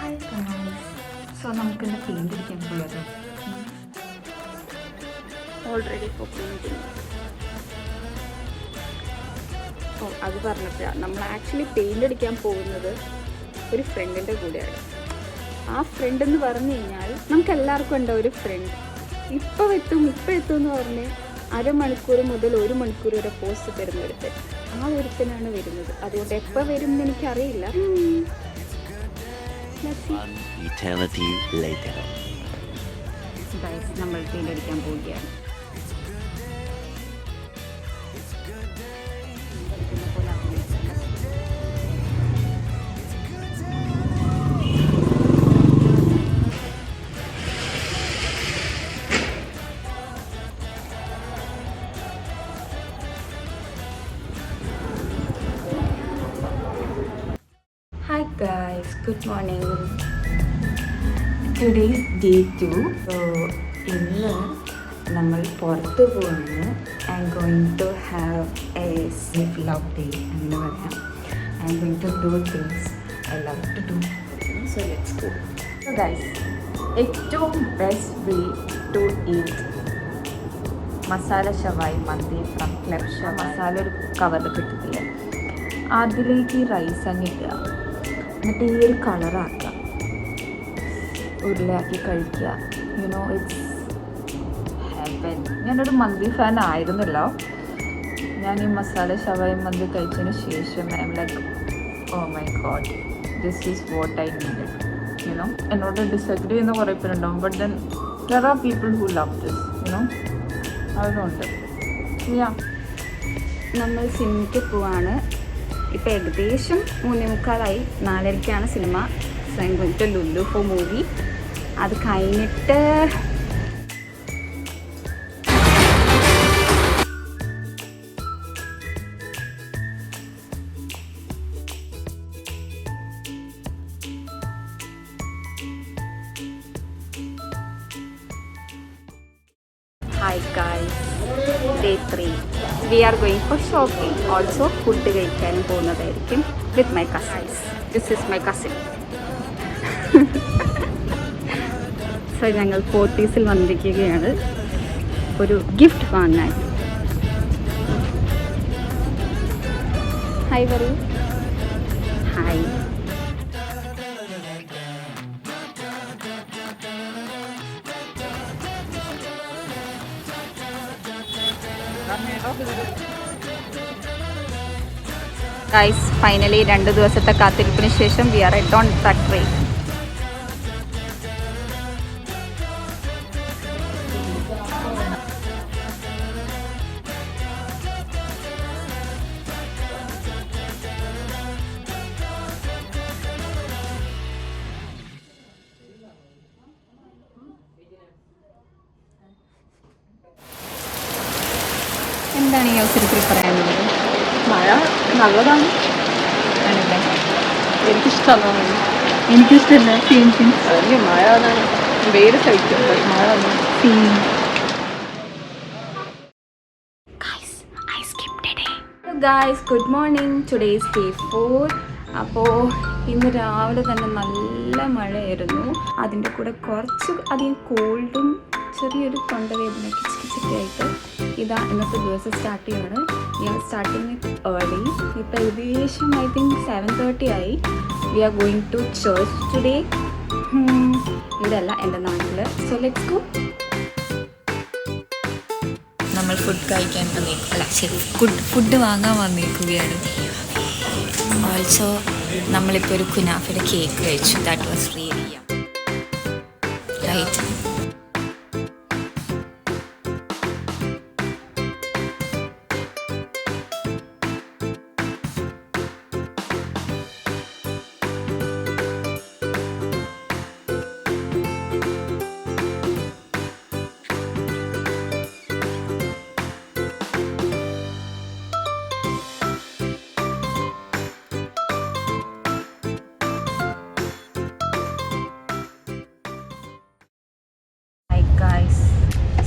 Hi guys. So നമുക്കിന്ന് paint അടിക്കാൻ പോകുന്നത് ഓൾറെഡി ഇപ്പോൾ പെയിൻറ്റിങ്. ഓ അത് പറഞ്ഞപ്പോഴാണ് നമ്മൾ ആക്ച്വലി പെയിൻ്റ് അടിക്കാൻ പോകുന്നത് ഒരു ഫ്രണ്ടിൻ്റെ കൂടെയാണ്. ആ ഫ്രണ്ട് എന്ന് പറഞ്ഞു കഴിഞ്ഞാൽ നമുക്ക് എല്ലാവർക്കും ഉണ്ടാവും ഒരു ഫ്രണ്ട്. ഇപ്പോൾ എത്തും എന്ന് പറഞ്ഞ് അരമണിക്കൂർ മുതൽ 1 മണിക്കൂർ വരെ പോസ്റ്റ് തരുന്നൊരുത്തൻ. ആ ഒരുത്തനാണ് വരുന്നത്. അതുകൊണ്ട് എപ്പോൾ വരും എന്ന് എനിക്കറിയില്ല. ഗൈസ്, നമ്മൾ പെയിൻ്റ് അടിക്കാൻ പോവുകയാണ്. Hi guys, good morning. Today is day 2. So ഇന്ന് നമ്മൾ പുറത്ത് പോവാണ്. I am going to have a safe love day. അങ്ങനെ പറയാം. I am going to do things I love to do. So let's go. So guys, ഏറ്റവും best way to eat masala ഷവായി മന്തി from club ഷാ. മസാല ഒരു കവറിൽ കിട്ടത്തില്ല, അതിലേക്ക് ഈ റൈസ് അങ്ങ് ഇടുക, എന്നിട്ട് ഈ ഒരു കളറാക്കുക, ഉരുളയാക്കി കഴിക്കുക. It's heaven. ഞാനൊരു മന്തി ഫാൻ ആയിരുന്നില്ല. ഞാൻ ഈ മസാല ഷവായി മന്തി കഴിച്ചതിന് ശേഷം I am like, oh my god, this is what I needed. എന്നോട് ഡിസഗ്രി ചെയ്യുന്ന കുറേ പേരുണ്ടാവും, but then there are people who love this. അതുകൊണ്ട് നമ്മൾ സിനിമയ്ക്ക് പോവാണ്. ഇപ്പോൾ ഏകദേശം 3:45, 4:30 സിനിമ. സൈൻഗോയിട്ട് ലുല്ലു ഫോർ മൂവി. അത് കഴിഞ്ഞിട്ട് hi guys, day 3 we are going for shopping. Also food കഴിക്കാനും പോകുന്നതായിരിക്കും with my cousins. This is my cousin. So ഞങ്ങൾ പോത്തീസിൽ വന്നിരിക്കുകയാണ് ഒരു ഗിഫ്റ്റ് വാങ്ങാൻ. ഹായ് പറയൂ. ഹായ്. ഗൈസ്, ഫൈനലി 2 ദിവസത്തെ കാത്തിരിപ്പിന് ശേഷം we are at on factory. എന്താണ് ഈ അവസരത്തിൽ പറയാനുള്ളത്? മഴ നല്ലതാണ്. ആണല്ലേ? എനിക്കിഷ്ടമാണ്. എനിക്കിഷ്ടമല്ല. അല്ലെങ്കിൽ മഴ വെയിൽ സഹിക്കും, പക്ഷെ മഴ guys, good morning. Today is day 4. അപ്പോൾ ഇന്ന് രാവിലെ തന്നെ നല്ല മഴയായിരുന്നു. അതിൻ്റെ കൂടെ കുറച്ച് അധികം കോൾഡും ചെറിയൊരു തൊണ്ടവേദന കിച്ചൊക്കെ ആയിട്ട് ഇതാ ഇന്നത്തെ ദിവസം സ്റ്റാർട്ട് ചെയ്യുകയാണ്. We are starting with early. ഇപ്പോൾ ഏകദേശം ഐ തിങ്ക് 7:30 ആയി. We are going to church today. ഇതല്ല എൻ്റെ നാട്ടിൽ. So let's go. നമ്മൾ ഫുഡ് കഴിക്കാൻ ഫുഡ് വാങ്ങാൻ വന്നിരിക്കുകയാണ്. ഓൾസോ നമ്മളിപ്പോൾ ഒരു കുനാഫയുടെ കേക്ക് കഴിച്ചു. That was really right.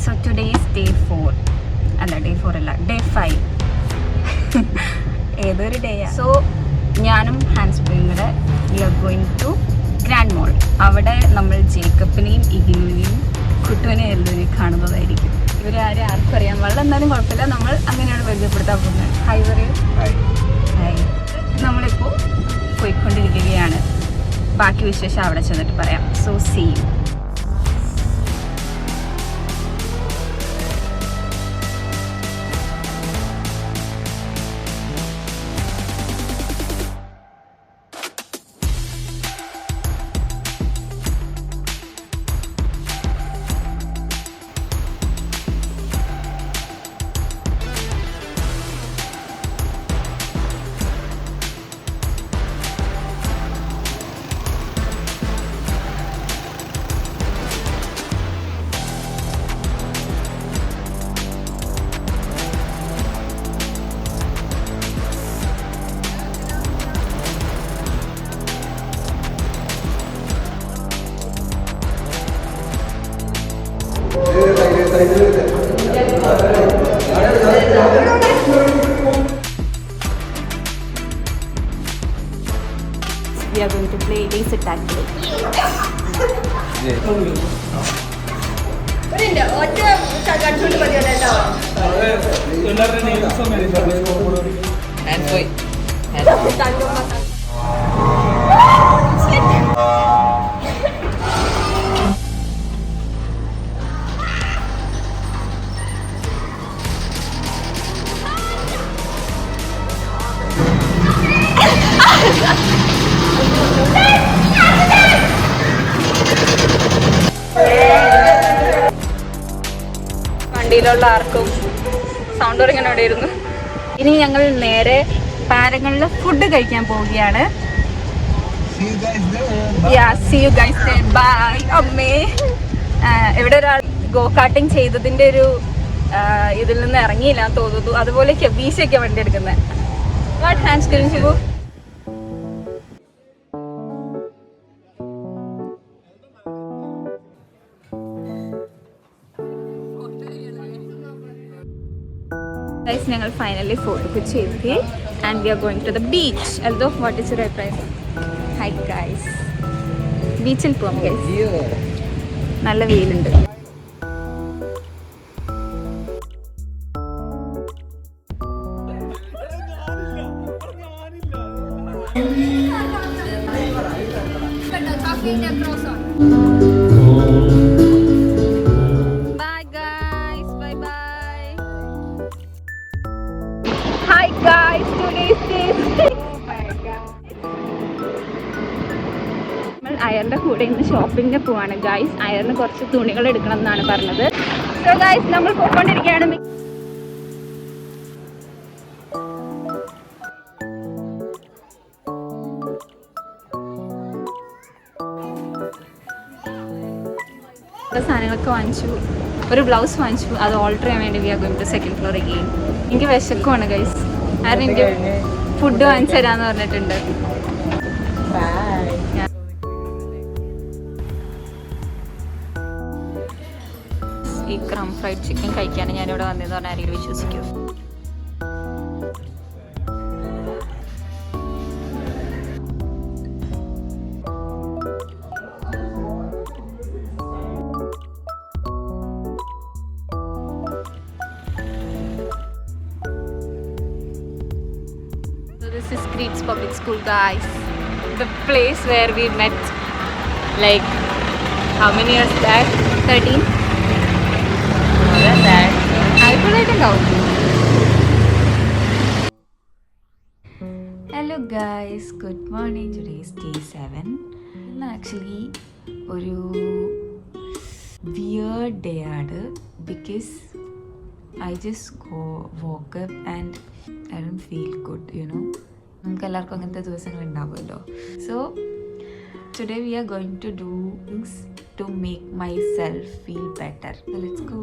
So today is day 4. day 5. ഏതൊരു ഡേയാണ്. സോ ഞാനും ഹാൻസ് കൂടെ we are going to grand mall. അവിടെ നമ്മൾ ജേക്കബിനെയും ഇഗ്നുവിനെയും കുട്ടുവിനെയും എല്ലുവിനെയും കാണുന്നതായിരിക്കും. ഇവരാരും ആർക്കും അറിയാൻ പാടില്ല, എന്നാലും കുഴപ്പമില്ല, നമ്മൾ അങ്ങനെയാണ് പരിചയപ്പെടുത്താൻ പോകുന്നത്. ഹായ് പറയൂ. ഹായ്. നമ്മളിപ്പോൾ പോയിക്കൊണ്ടിരിക്കുകയാണ്. ബാക്കി വിശേഷം അവിടെ ചെന്നിട്ട് പറയാം. So see you. We are going to play laser tag today. വണ്ടിയിലുള്ള ആർക്കും സൗണ്ട് ഇങ്ങനെ ഇവിടെയിരുന്നു. ഇനി ഞങ്ങൾ നേരെ പാരങ്ങളിൽ ഫുഡ് കഴിക്കാൻ പോവുകയാണ്. See you guys there. Bye. അമ്മേ, ഇവിടെ ഒരാൾ ഗോ കാർട്ടിങ് ചെയ്തതിന്റെ ഒരു ഇതിൽ നിന്ന് ഇറങ്ങിയില്ല തോന്നുന്നു. അതുപോലെ കെബീശൊക്കെ വണ്ടി എടുക്കുന്നത്. What hands can you go? Guys, ഞങ്ങൾ ഫൈനലി ഫോട്ടോ ചെയ്തു and we are going to the beach. Eldho, what is your അഭിപ്രായം? ഹൈ ഗൈസ്, ബീച്ചിൽ പോവാം ഗൈസ്. നല്ല വെയിലുണ്ട്. അയറിന്റെ കൂടെ ഇന്ന് ഷോപ്പിങ്ങിന് പോവാണ് ഗൈസ്. അയറിന് കുറച്ച് തുണികൾ എടുക്കണം എന്നാണ് പറഞ്ഞത്. സോ ഗൈസ്, നമ്മൾ പോയിക്കൊണ്ടിരിക്കുകയാണ്. സാധനങ്ങളൊക്കെ വാങ്ങിച്ചു. ഒരു ബ്ലൗസ് വാങ്ങിച്ചു. അത് ഓൾട്ടർ ചെയ്യാൻ വേണ്ടി we are going to second floor again. എനിക്ക് വിശക്കുവാണ് ഗൈസ്. ആരും എനിക്ക് ഫുഡ് വാങ്ങിച്ചു തരാന്ന് പറഞ്ഞിട്ടുണ്ട്. ഈ ക്രം ഫ്രൈഡ് ചിക്കൻ കഴിക്കാൻ ഞാനിവിടെ വന്നതെന്ന് പറഞ്ഞാൽ ആരെങ്കിലും വിശ്വസിക്കൂ? So this is Creeds Public School, guys. The place where we met like how many years back? 13? Hello guys, good morning. Today is day 7. Actually ഒരു weird day ആണ് because I just woke up and I don't feel good, you know. നമുക്ക് എല്ലാവർക്കും അങ്ങനത്തെ ദിവസങ്ങൾ ഉണ്ടാവുമല്ലോ. So today we are going to do things to make myself feel better. So let's go.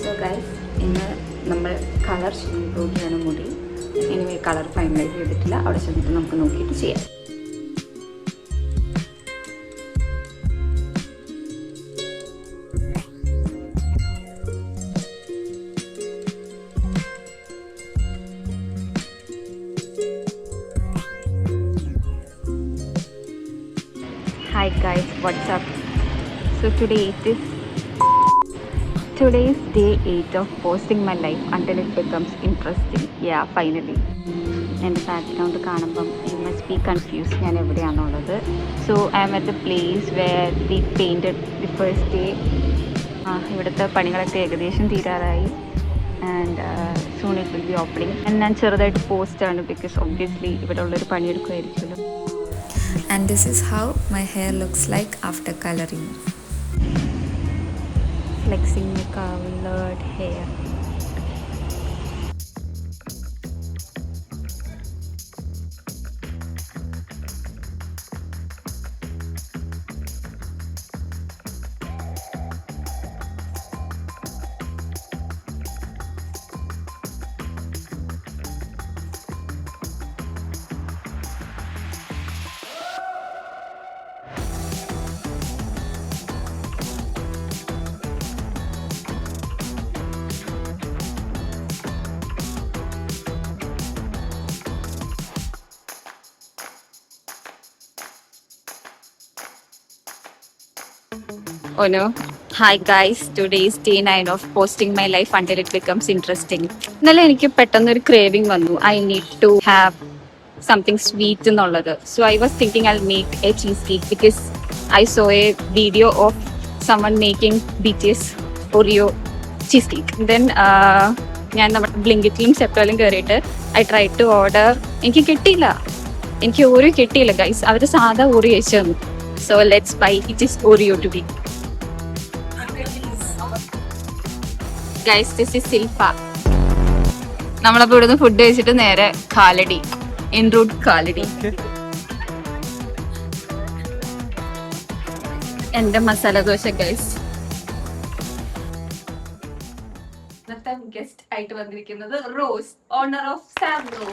So guys, ഇന്ന് നമ്മൾ colour ചെയ്യാൻ പോവുകയാണ് മുടി. എനിവേ കളർ ഫൈനലൈസ് ചെയ്തിട്ടില്ല. അവിടെ ചെന്നിട്ട് നമുക്ക് നോക്കിയിട്ട് ചെയ്യാം. Hi guys, what's up? So today is day 8 of posting my life until it becomes interesting. Yeah, finally. എൻ്റെ ബാക്ക്ഗ്രൗണ്ട് കാണുമ്പം യു മസ്റ്റ് ബി കൺഫ്യൂസ് ഞാൻ എവിടെയാണെന്നുള്ളത്. So I am at the place where we painted the first day. ഇവിടുത്തെ പണികളൊക്കെ ഏകദേശം തീരാറായി. And soon it will be opening. ഞാൻ ചെറുതായിട്ട് പോസ്റ്റാണ് ബിക്കോസ് ഒബ്വിയസ്ലി ഇവിടെ ഉള്ളൊരു പണിയെടുക്കുമായിരിക്കുമല്ലോ. And this is how my hair looks like after coloring. Flexing my colored hair. Oh no. Hi guys, today is day 9 of posting my life until it becomes interesting. ഇന്നലെ എനിക്ക് പെട്ടെന്നൊരു craving വന്നു. I need to have something sweet എന്നുള്ളത്. So I was thinking I'll make a cheesecake because I saw a video of someone making BTS Oreo cheesecake. Then ഞാൻ നമ്മുടെ ബ്ലിങ്കിറ്റിലും സെപ്റ്റോയിലും കയറിയിട്ട് I tried to order. എനിക്ക് കിട്ടിയില്ല. എനിക്ക് Oreo കിട്ടിയില്ല guys. അവർ സാധാ Oreo അയച്ചു തന്നു. So let's buy it is Oreo today. Guys this is Silfa. നമ്മളപ്പോൾ ഇവിടുന്ന് ഫുഡ് കഴിച്ചിട്ട് നേരെ കാലടി, ഇൻ റൂട്ട് കാലടി. എന്റെ മസാല ദോശ ഗൈസ്. ഇന്നത്തെ ഗസ്റ്റ് ആയിട്ട് വന്നിരിക്കുന്നത് റോസ്, ഓണർ ഓഫ് സാബ്രോ.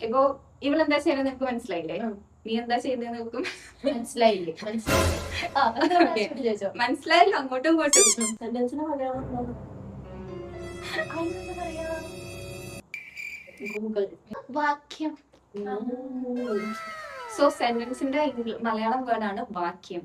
ഇപ്പൊ ഇവളെന്താ ചെയ്യുന്നത് നിനക്ക് മനസ്സിലായില്ലേ? നീ എന്താ ചെയ്യുന്നത് നോക്കും. മനസ്സിലായില്ല അങ്ങോട്ടും ഇങ്ങോട്ടും. വാക്യം. സോ സെന്റൻസിന്റെ മലയാളം വേർഡാണ് വാക്യം.